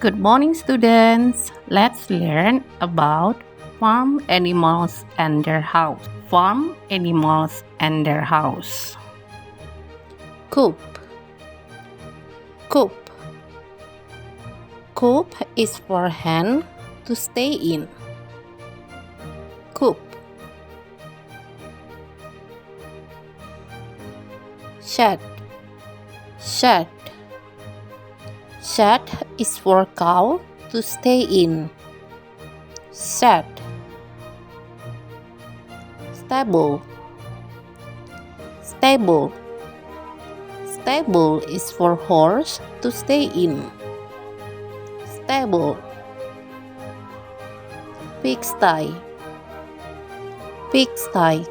Good morning, students. Let's learn about farm animals and their house. Farm animals and their house. Coop. Coop. Coop is for hen to stay in. Coop. Shed. Shed. Shed is for cow to stay in. Shed. Stable. Stable. Stable is for horse to stay in. Stable. Pigsty. Pigsty.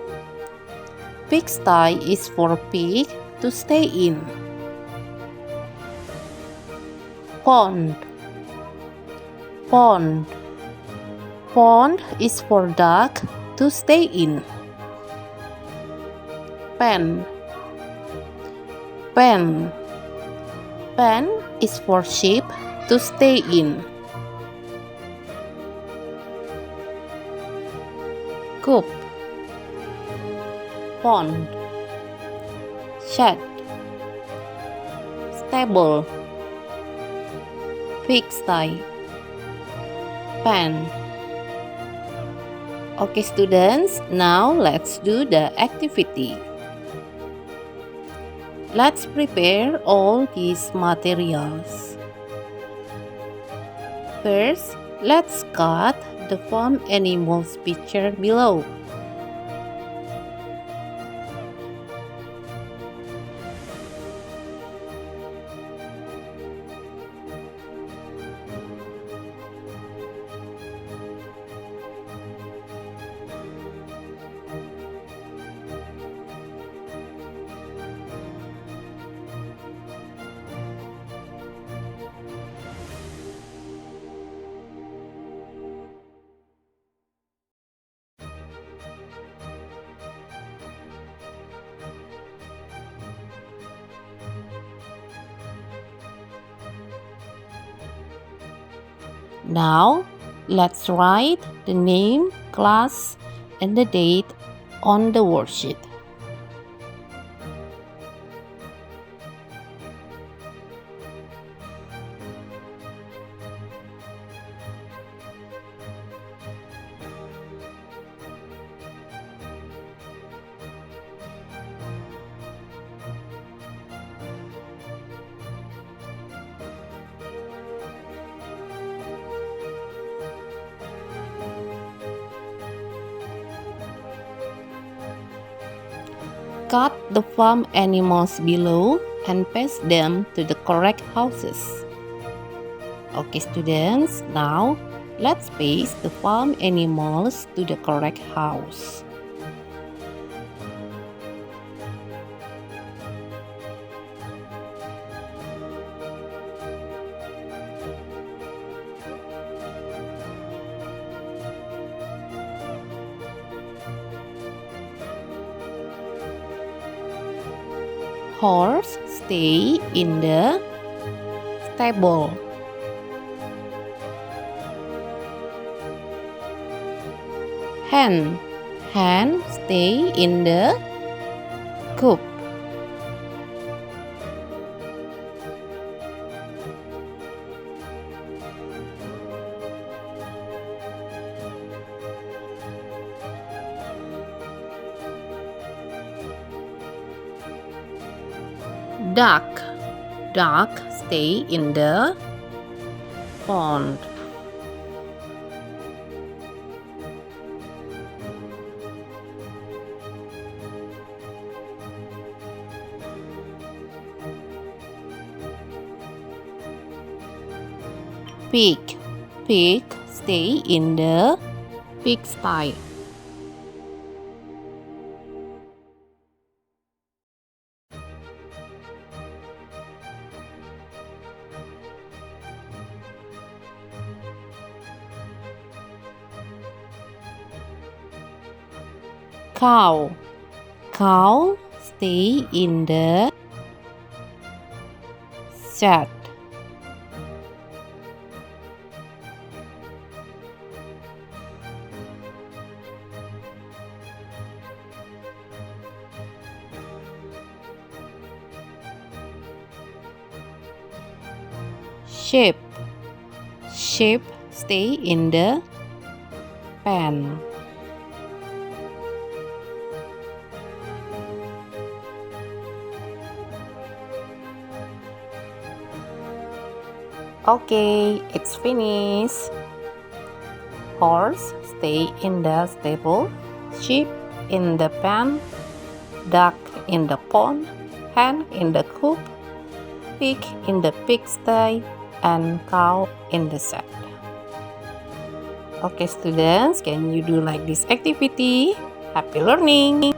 Pigsty is for pig to stay in. Pond. Pond. Pond is for duck to stay in. Pen. Pen. Pen is for sheep to stay in. Coop. Pond. Shed. Stable. Pigsty. Pen. Okay, students, now let's do the activity. Let's prepare all these materials. First, let's cut the farm animals picture below. Now, let's write the name, class, and the date on the worksheet. Cut the farm animals below and paste them to the correct houses. Okay, students, now let's paste the farm animals to the correct house. Horse stay in the stable. Hen stay in the coop. Duck stay in the pond. Pig stay in the pigsty. Cow stay in the shed. Sheep. Sheep stay in the pen. Okay, it's finished. Horse stay in the stable. Sheep in the pen. Duck in the pond. Hen in the coop. Pig in the pigsty. And cow in the shed. Okay, students, can you do like this activity? Happy learning!